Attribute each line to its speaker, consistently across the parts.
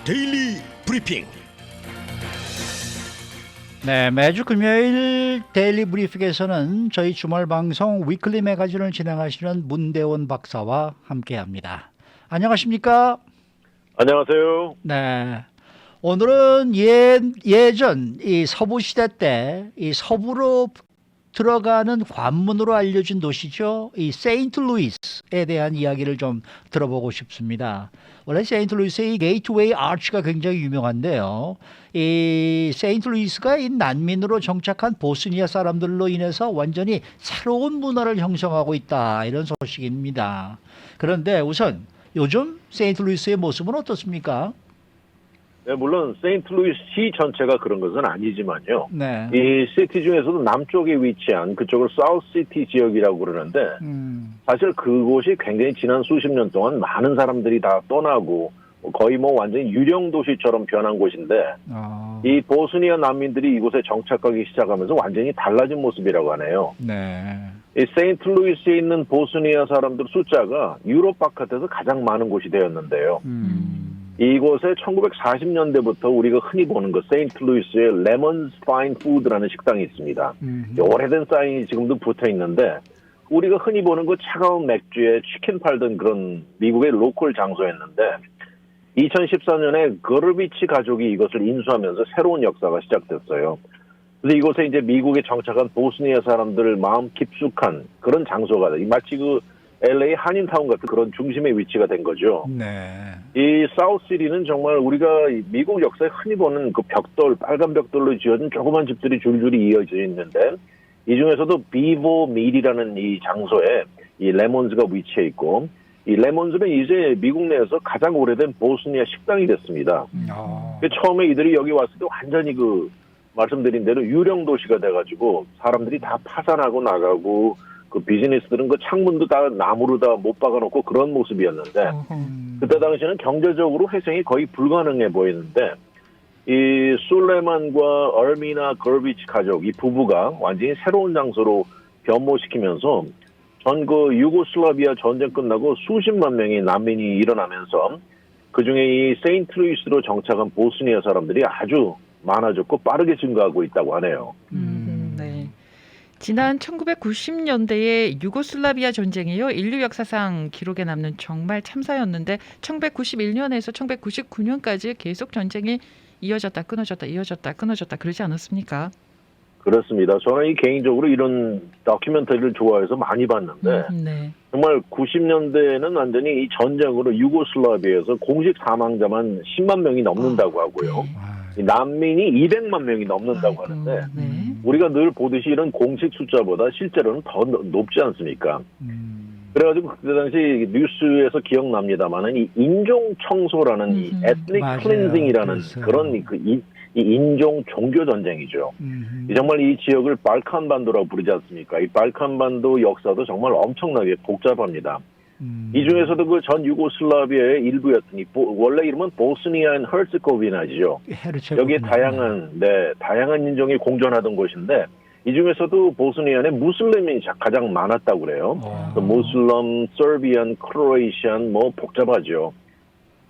Speaker 1: 데일리 브리핑.
Speaker 2: 네, 매주 금요일 데일리 브리핑에서는 저희 주말 방송 위클리 매거진을 진행하시는 문대원 박사와 함께합니다. 안녕하십니까?
Speaker 3: 안녕하세요.
Speaker 2: 네, 오늘은 예전 이 서부 시대 때 이 서부로 들어가는 관문으로 알려진 도시죠. 이 세인트루이스에 대한 이야기를 좀 들어보고 싶습니다. 원래 세인트루이스의 이 게이트웨이 아치가 굉장히 유명한데요. 이 세인트루이스가 이 난민으로 정착한 보스니아 사람들로 인해서 완전히 새로운 문화를 형성하고 있다, 이런 소식입니다. 그런데 우선 요즘 세인트루이스의 모습은 어떻습니까?
Speaker 3: 네, 물론 세인트루이스 시 전체가 그런 것은 아니지만요.
Speaker 2: 네.
Speaker 3: 이 시티 중에서도 남쪽에 위치한 그쪽을 사우스시티 지역이라고 그러는데 사실 그곳이 굉장히 지난 수십 년 동안 많은 사람들이 다 떠나고 거의 뭐 완전히 유령 도시처럼 변한 곳인데 이 보스니아 난민들이 이곳에 정착하기 시작하면서 완전히 달라진 모습이라고 하네요.
Speaker 2: 네.
Speaker 3: 이 세인트루이스에 있는 보스니아 사람들 숫자가 유럽 바깥에서 가장 많은 곳이 되었는데요. 이곳에 1940년대부터 우리가 흔히 보는 것, 세인트루이스의 레몬스 파인 푸드라는 식당이 있습니다. 오래된 사인이 지금도 붙어 있는데 우리가 흔히 보는 그 차가운 맥주에 치킨 팔던 그런 미국의 로컬 장소였는데 2014년에 거르비치 가족이 이것을 인수하면서 새로운 역사가 시작됐어요. 그래서 이곳에 이제 미국에 정착한 보스니아 사람들 마음 깊숙한 그런 장소가 마치 그 LA 한인타운 같은 그런 중심의 위치가 된 거죠.
Speaker 2: 네.
Speaker 3: 이 사우스시티는 정말 우리가 미국 역사에 흔히 보는 그 벽돌, 빨간 벽돌로 지어진 조그만 집들이 줄줄이 이어져 있는데 이 중에서도 비보 밀이라는 이 장소에 이 레몬즈가 위치해 있고 이 레몬즈는 이제 미국 내에서 가장 오래된 보스니아 식당이 됐습니다. 처음에 이들이 여기 왔을 때 완전히 그 말씀드린 대로 유령 도시가 돼가지고 사람들이 다 파산하고 나가고 그 비즈니스들은 그 창문도 다 나무로 다 못 박아놓고 그런 모습이었는데 그때 당시에는 경제적으로 회생이 거의 불가능해 보이는데 이 술레만과 얼미나 거르비치 가족 이 부부가 완전히 새로운 장소로 변모시키면서 전 그 유고슬라비아 전쟁 끝나고 수십만 명의 난민이 일어나면서 그중에 이 세인트루이스로 정착한 보스니아 사람들이 아주 많아졌고 빠르게 증가하고 있다고 하네요.
Speaker 4: 네. 지난 1990년대의 유고슬라비아 전쟁이요. 인류 역사상 기록에 남는 정말 참사였는데 1991년에서 1999년까지 계속 전쟁이 이어졌다 끊어졌다 이어졌다 끊어졌다 그러지 않았습니까?
Speaker 3: 그렇습니다. 저는 이 개인적으로 이런 다큐멘터리를 좋아해서 많이 봤는데
Speaker 4: 네.
Speaker 3: 정말 90년대에는 완전히 이 전쟁으로 유고슬라비아에서 공식 사망자만 10만 명이 넘는다고 하고요. 이 난민이 200만 명이 넘는다고 하는데
Speaker 4: 네.
Speaker 3: 우리가 늘 보듯이 이런 공식 숫자보다 실제로는 더 높지 않습니까? 그래가지고 그때 당시 뉴스에서 기억납니다만은 이 인종 청소라는 이 에트닉 클린징이라는 그런 이 인종 종교 전쟁이죠. 정말 이 지역을 발칸반도라고 부르지 않습니까? 이 발칸반도 역사도 정말 엄청나게 복잡합니다. 이 중에서도 그 전 유고슬라비아의 일부였더니 원래 이름은 보스니아 앤 헤르츠고비나죠. 여기에 다양한 인종이 공존하던 곳인데 이 중에서도 보스니아에 무슬림이 가장 많았다고 그래요. 무슬림, 서비안, 크로에이시안 뭐 복잡하죠.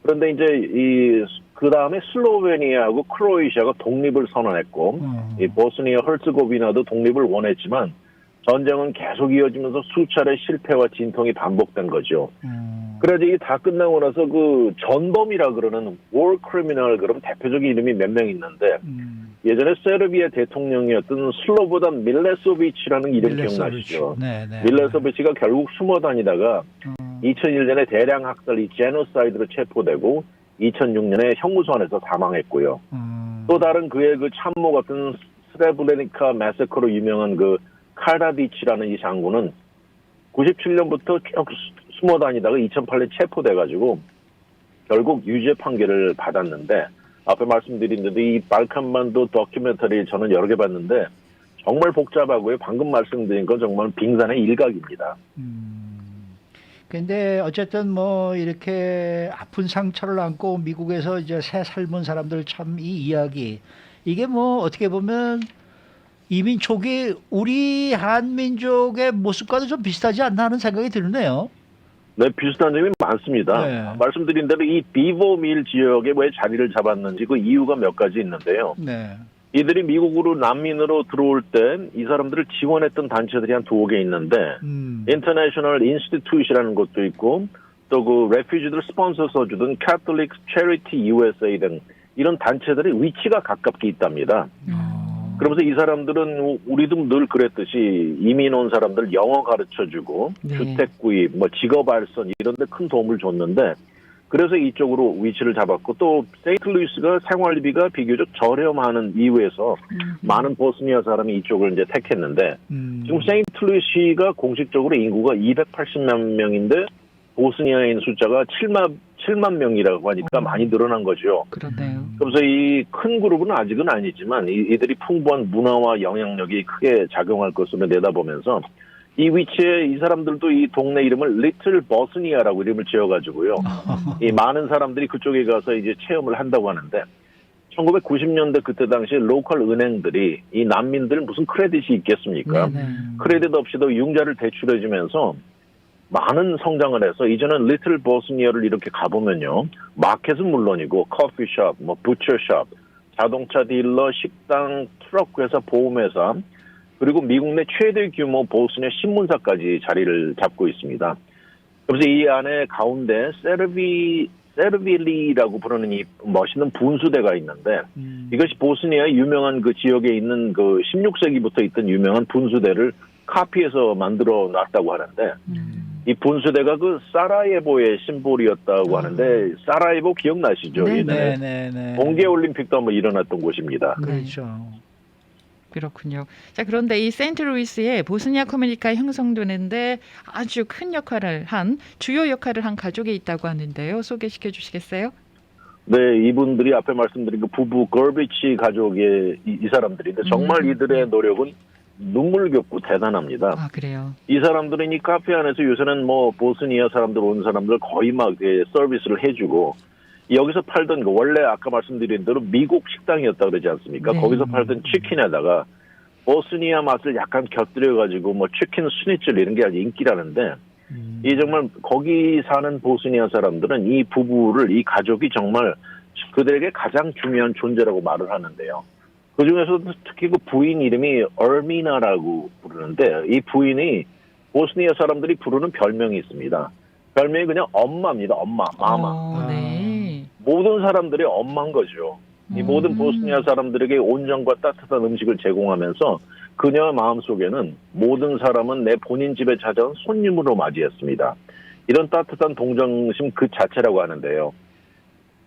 Speaker 3: 그런데 이제 그 다음에 슬로베니아하고 크로에이시아가 독립을 선언했고 이 보스니아 헤르츠고비나도 독립을 원했지만 전쟁은 계속 이어지면서 수차례 실패와 진통이 반복된 거죠. 그래서 이게 다 끝나고 나서 그 전범이라 그러는 war criminal 그런 대표적인 이름이 몇 명 있는데 예전에 세르비아 대통령이었던 슬로보단 밀레소비치라는 이름 기억나시죠? 밀레소비치가 결국 숨어 다니다가 2001년에 대량 학살 이 제노사이드로 체포되고 2006년에 형무소안에서 사망했고요. 또 다른 그의 그 참모 같은 스레브레니카 매서커로 유명한 그 카라디치라는 이 장군은 97년부터 쭉 숨어 다니다가 2008년 체포돼가지고 결국 유죄 판결을 받았는데 앞에 말씀드린 대로 이 발칸반도 다큐멘터리 저는 여러 개 봤는데 정말 복잡하고요. 방금 말씀드린 건 정말 빙산의 일각입니다.
Speaker 2: 근데 어쨌든 뭐 이렇게 아픈 상처를 안고 미국에서 이제 새 삶은 사람들 참 이 이야기 이게 뭐 어떻게 보면 이민족이 우리 한민족의 모습과도 좀 비슷하지 않나 하는 생각이 드네요.
Speaker 3: 네, 비슷한 점이 많습니다.
Speaker 2: 네.
Speaker 3: 말씀드린 대로 이 비버밀 지역에 왜 자리를 잡았는지 그 이유가 몇 가지 있는데요.
Speaker 2: 네.
Speaker 3: 이들이 미국으로 난민으로 들어올 때 이 사람들을 지원했던 단체들이 한 2개 있는데 International Institute이라는 것도 있고 또 그 레퓨지들 스폰서 써주던 Catholic Charity USA 등 이런 단체들의 위치가 가깝게 있답니다. 그러면서 이 사람들은 우리도 늘 그랬듯이 이민 온 사람들 영어 가르쳐주고
Speaker 4: 네.
Speaker 3: 주택 구입, 뭐 직업 알선 이런 데 큰 도움을 줬는데 그래서 이쪽으로 위치를 잡았고 또 세인트루이스가 생활비가 비교적 저렴하는 이유에서 많은 보스니아 사람이 이쪽을 이제 택했는데 지금 세인트루이스가 공식적으로 인구가 280만 명인데 보스니아인 숫자가 7만 명이라고 하니까 많이 늘어난 거죠.
Speaker 4: 그렇네요.
Speaker 3: 그래서 이 큰 그룹은 아직은 아니지만 이들이 풍부한 문화와 영향력이 크게 작용할 것으로 내다보면서 이 위치에 이 사람들도 이 동네 이름을 리틀 버스니아라고 이름을 지어가지고요. 이 많은 사람들이 그쪽에 가서 이제 체험을 한다고 하는데 1990년대 그때 당시 로컬 은행들이 이 난민들 무슨 크레딧이 있겠습니까?
Speaker 4: 네네.
Speaker 3: 크레딧 없이도 융자를 대출해주면서 많은 성장을 해서 이제는 리틀 버스니아를 이렇게 가보면요. 마켓은 물론이고 커피숍, 뭐 부처숍, 자동차 딜러, 식당, 트럭 회사, 보험회사 그리고 미국 내 최대 규모 보스니아 신문사까지 자리를 잡고 있습니다. 그래서 이 안에 가운데 세르빌리라고 부르는 이 멋있는 분수대가 있는데 이것이 보스니아의 유명한 그 지역에 있는 그 16세기부터 있던 유명한 분수대를 카피해서 만들어 놨다고 하는데 이 분수대가 그 사라예보의 심볼이었다고 하는데 사라예보 기억나시죠?
Speaker 4: 네,
Speaker 3: 예전에
Speaker 2: 네.
Speaker 3: 동계올림픽도 한번 일어났던 곳입니다.
Speaker 2: 그렇죠.
Speaker 4: 그렇군요. 자, 그런데 이 세인트루이스에 보스니아 커뮤니티가 형성되는데 아주 큰 역할을 한 주요 역할을 한 가족이 있다고 하는데요. 소개시켜 주시겠어요?
Speaker 3: 네, 이분들이 앞에 말씀드린 그 부부 걸비치 가족의 이 사람들인데 정말 이들의 노력은 눈물겹고 대단합니다.
Speaker 4: 아, 그래요.
Speaker 3: 이 사람들은 이 카페 안에서 요새는 뭐 보스니아 사람들 온 사람들 거의 막 서비스를 해주고 여기서 팔던 거 원래 아까 말씀드린 대로 미국 식당이었다 그러지 않습니까?
Speaker 4: 네.
Speaker 3: 거기서 팔던 치킨에다가 보스니아 맛을 약간 곁들여가지고 뭐 치킨 스니첼 이런 게 아주 인기라는데 이 정말 거기 사는 보스니아 사람들은 이 부부를 이 가족이 정말 그들에게 가장 중요한 존재라고 말을 하는데요. 그 중에서도 특히 그 부인 이름이 얼미나라고 부르는데 이 부인이 보스니아 사람들이 부르는 별명이 있습니다. 별명이 그냥 엄마입니다. 엄마, 마마.
Speaker 4: 네.
Speaker 3: 모든 사람들의 엄마인 거죠. 이 모든 보스니아 사람들에게 온정과 따뜻한 음식을 제공하면서 그녀의 마음속에는 모든 사람은 내 본인 집에 찾아온 손님으로 맞이했습니다. 이런 따뜻한 동정심 그 자체라고 하는데요.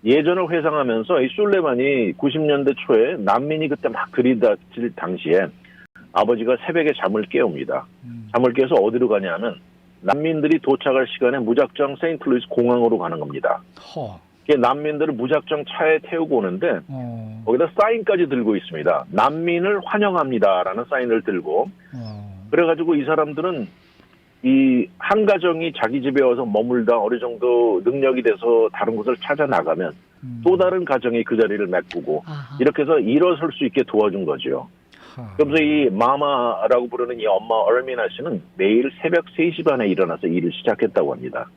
Speaker 3: 예전을 회상하면서 이 술레만이 90년대 초에 난민이 그때 막 들이닥칠 당시에 아버지가 새벽에 잠을 깨웁니다. 잠을 깨서 어디로 가냐면 난민들이 도착할 시간에 무작정 세인트루이스 공항으로 가는 겁니다. 난민들을 무작정 차에 태우고 오는데 거기다 사인까지 들고 있습니다. 난민을 환영합니다라는 사인을 들고 그래가지고 이 사람들은 이 한 가정이 자기 집에 와서 머물다 어느 정도 능력이 돼서 다른 곳을 찾아 나가면 또 다른 가정이 그 자리를 메꾸고 이렇게 해서 일어설 수 있게 도와준 거죠. 그래서 이 마마라고 부르는 이 엄마 얼미나 씨는 매일 새벽 3시 반에 일어나서 일을 시작했다고 합니다.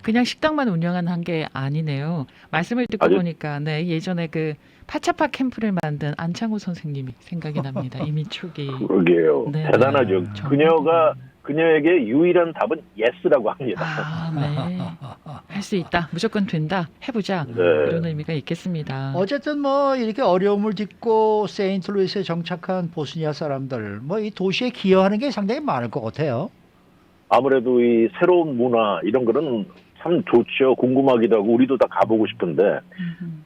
Speaker 4: 그냥 식당만 운영한 게 아니네요. 말씀을 듣고 보니까 네, 예전에 그 파차파 캠프를 만든 안창호 선생님이 생각이 납니다. 이민 초기.
Speaker 3: 그러게요.
Speaker 4: 네,
Speaker 3: 대단하죠. 그녀에게 유일한 답은 예스라고 합니다.
Speaker 4: 네. 할 수 있다. 무조건 된다. 해보자.
Speaker 3: 네.
Speaker 4: 이런 의미가 있겠습니다.
Speaker 2: 어쨌든 뭐 이렇게 어려움을 딛고 세인트루이스에 정착한 보스니아 사람들 뭐 이 도시에 기여하는 게 상당히 많을 것 같아요.
Speaker 3: 아무래도 이 새로운 문화 이런 거는 참 좋죠. 궁금하기도 하고 우리도 다 가보고 싶은데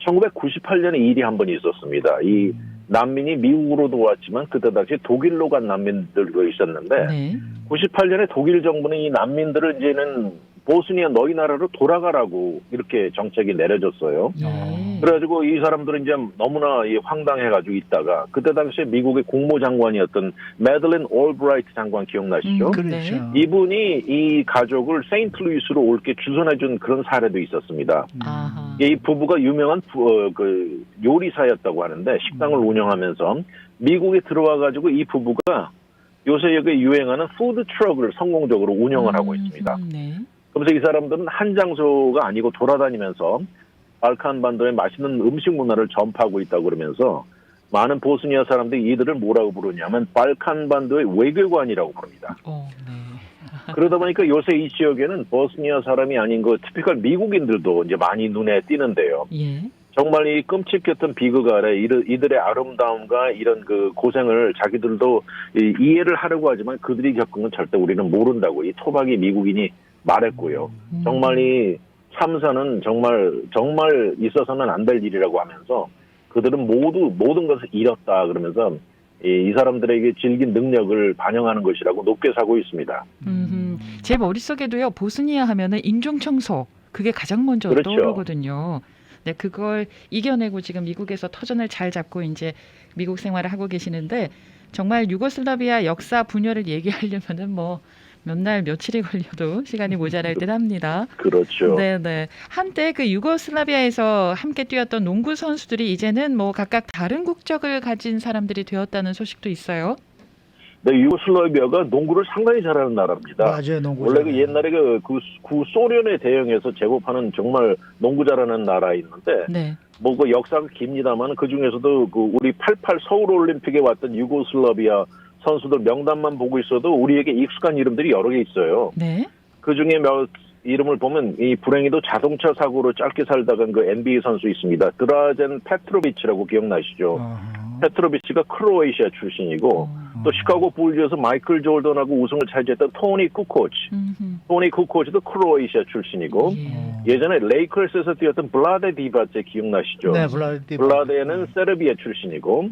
Speaker 3: 1998년에 일이 한 번 있었습니다. 이 난민이 미국으로도 왔지만 그때 당시 독일로 간 난민들도 있었는데
Speaker 4: 네.
Speaker 3: 98년에 독일 정부는 이 난민들을 이제는 보스니아 너희 나라로 돌아가라고 이렇게 정책이 내려졌어요.
Speaker 4: 네.
Speaker 3: 그래가지고 이 사람들은 이제 너무나 해가지고 있다가 그때 당시에 미국의 국무장관이었던 매들린 올브라이트 장관 기억나시죠?
Speaker 2: 그렇죠.
Speaker 3: 이분이 이 가족을 세인트루이스로 올게 주선해준 그런 사례도 있었습니다.
Speaker 4: 아하.
Speaker 3: 이 부부가 유명한 그 요리사였다고 하는데 식당을 운영하면서 미국에 들어와가지고 이 부부가 요새 여기 유행하는 푸드 트럭을 성공적으로 운영을 하고 있습니다.
Speaker 4: 네.
Speaker 3: 그래서 이 사람들은 한 장소가 아니고 돌아다니면서 발칸 반도의 맛있는 음식 문화를 전파하고 있다고 그러면서 많은 보스니아 사람들이 이들을 뭐라고 부르냐면 발칸 반도의 외교관이라고 부릅니다.
Speaker 4: 네.
Speaker 3: 그러다 보니까 요새 이 지역에는 보스니아 사람이 아닌 그 티피컬 미국인들도 이제 많이 눈에 띄는데요.
Speaker 4: 예.
Speaker 3: 정말 이 끔찍했던 비극 아래 이들의 아름다움과 이런 그 고생을 자기들도 이해를 하려고 하지만 그들이 겪은 건 절대 우리는 모른다고 이 토박이 미국인이 말했고요. 정말 이 참사는 정말 있어서는 안 될 일이라고 하면서 그들은 모두 모든 것을 잃었다 그러면서 이 사람들에게 질긴 능력을 반영하는 것이라고 높게 사고 있습니다.
Speaker 4: 제 머릿속에도요. 보스니아 하면은 인종 청소 그게 가장 먼저
Speaker 3: 그렇죠.
Speaker 4: 떠오르거든요. 네, 그걸 이겨내고 지금 미국에서 터전을 잘 잡고 이제 미국 생활을 하고 계시는데 정말 유고슬라비아 역사 분열을 얘기하려면은 뭐 몇 날 며칠이 걸려도 시간이 모자랄 듯 합니다.
Speaker 3: 그렇죠.
Speaker 4: 네네. 한때 그 유고슬라비아에서 함께 뛰었던 농구 선수들이 이제는 뭐 각각 다른 국적을 가진 사람들이 되었다는 소식도 있어요.
Speaker 3: 네, 유고슬라비아가 농구를 상당히 잘하는 나라입니다.
Speaker 2: 맞아요, 농구.
Speaker 3: 원래 그 옛날에 구 소련에 대응해서 제국하는 정말 농구 잘하는 나라 있는데
Speaker 4: 네.
Speaker 3: 뭐 그 역사가 깁니다만 그 중에서도 그 우리 88 서울 올림픽에 왔던 유고슬라비아 선수들 명단만 보고 있어도 우리에게 익숙한 이름들이 여러 개 있어요.
Speaker 4: 네.
Speaker 3: 그 중에 몇 이름을 보면 이 불행히도 자동차 사고로 짧게 살다간 그 NBA 선수 있습니다. 드라젠 페트로비치라고 기억나시죠? 페트로비치가 크로에이시아 출신이고 또 시카고 불즈에서 마이클 조던하고 우승을 차지했던 토니 쿠코치. 토니 쿠코치도 크로에이시아 출신이고 예전에 레이커스에서 뛰었던 블라데 디바체 기억나시죠?
Speaker 2: 네,
Speaker 3: 블라데는 세르비아 출신이고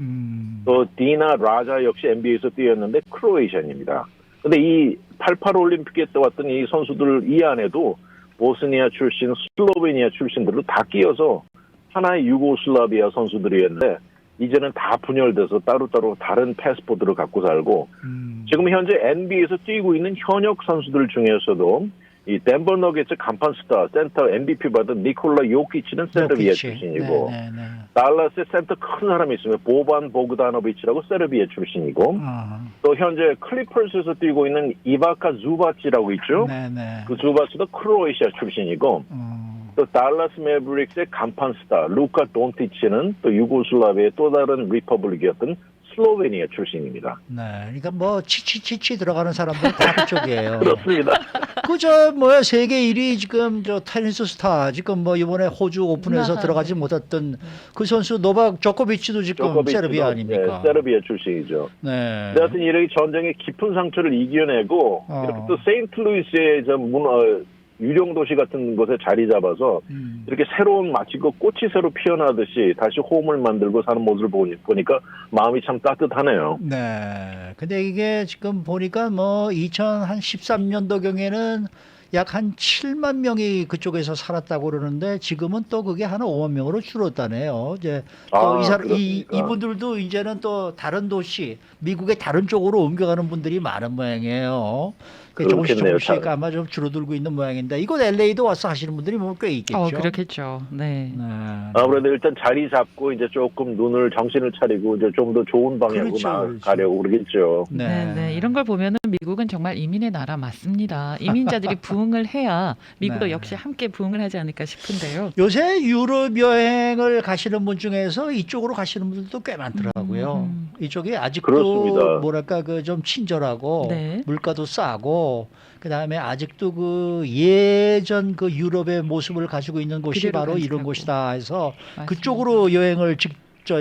Speaker 3: 또 디나 라자 역시 NBA에서 뛰었는데 크로에이시아입니다. 근데 이 88 올림픽에 떠왔던 이 선수들 이 안에도 보스니아 출신, 슬로베니아 출신들도 다 끼어서 하나의 유고슬라비아 선수들이었는데 이제는 다 분열돼서 따로따로 다른 패스포드를 갖고 살고 지금 현재 NBA에서 뛰고 있는 현역 선수들 중에서도 이 덴버 너게츠 간판 스타 센터 MVP 받은 니콜라 요키치는 세르비아 출신이고 달라스에 센터 큰 사람이 있으면 보반 보그다노비치라고 세르비아 출신이고 또 현재 클리퍼스에서 뛰고 있는 이바카 주바치라고 있죠. 그 주바치도 크로에이시아 출신이고 또 달라스 매브릭스의 간판 스타 루카 돈티치는 또 유고슬라비아의 또 다른 리퍼블릭이었던 슬로베니아 출신입니다.
Speaker 2: 네, 그러니까 뭐 치치치치 들어가는 사람들 다 그쪽이에요.
Speaker 3: 그렇습니다.
Speaker 2: 그저 뭐야 세계 1위 지금 저 테니스 스타 지금 뭐 이번에 호주 오픈에서 들어가지 못했던 그 선수 노박 조코비치도 지금 세르비아 아닙니까?
Speaker 3: 네, 세르비아 출신이죠.
Speaker 2: 네.
Speaker 3: 하여튼 이렇게 전쟁의 깊은 상처를 이겨내고 이렇게 또 세인트루이스의 유령 도시 같은 곳에 자리 잡아서 이렇게 새로운 마치 그 꽃이 새로 피어나듯이 다시 홈을 만들고 사는 모습을 보니까 마음이 참 따뜻하네요.
Speaker 2: 네. 근데 이게 지금 보니까 뭐 2013년도경에는 약 한 7만 명이 그쪽에서 살았다고 그러는데 지금은 또 그게 한 5만 명으로 줄었다네요. 이제 또 이분들도 이제는 또 다른 도시, 미국의 다른 쪽으로 옮겨가는 분들이 많은 모양이에요. 조금씩 아마 좀 줄어들고 있는 모양인데 이곳 LA도 와서 하시는 분들이 뭐 꽤 있겠죠.
Speaker 4: 그렇겠죠. 네.
Speaker 3: 아무래도 일단 자리 잡고 이제 조금 정신을 차리고 이제 좀 더 좋은 방향으로 나가려고 그러겠죠.
Speaker 4: 네. 이런 걸 보면은 미국은 정말 이민의 나라 맞습니다. 이민자들이 부흥을 해야 미국도 역시 함께 부흥을 하지 않을까 싶은데요.
Speaker 2: 요새 유럽 여행을 가시는 분 중에서 이쪽으로 가시는 분들도 꽤 많더라고요. 이쪽이 아직도
Speaker 3: 그렇습니다.
Speaker 2: 뭐랄까 그 좀 친절하고 물가도 싸고 그다음에 아직도 그 예전 그 유럽의 모습을 가지고 있는 곳이 바로 이런 곳이다 해서 맞습니다. 그쪽으로 여행을 직접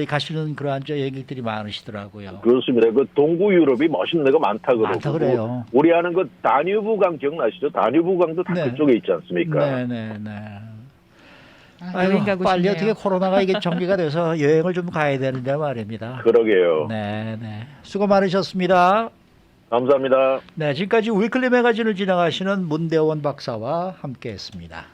Speaker 2: 가시는 그러한 여행객들이 많으시더라고요.
Speaker 3: 그렇습니다. 그 동구 유럽이 멋있는 데가 많다
Speaker 2: 그래요.
Speaker 3: 우리 아는 그 다뉴브 강 기억나시죠? 다뉴브 강도 다 그쪽에 있지 않습니까?
Speaker 2: 네.
Speaker 4: 여행 가고
Speaker 2: 빨리
Speaker 4: 싶네요.
Speaker 2: 어떻게 코로나가 이게 정리가 돼서 여행을 좀 가야 되는데 말입니다.
Speaker 3: 그러게요.
Speaker 2: 네. 수고 많으셨습니다.
Speaker 3: 감사합니다.
Speaker 2: 네, 지금까지 위클리 매거진을 진행하시는 문대원 박사와 함께했습니다.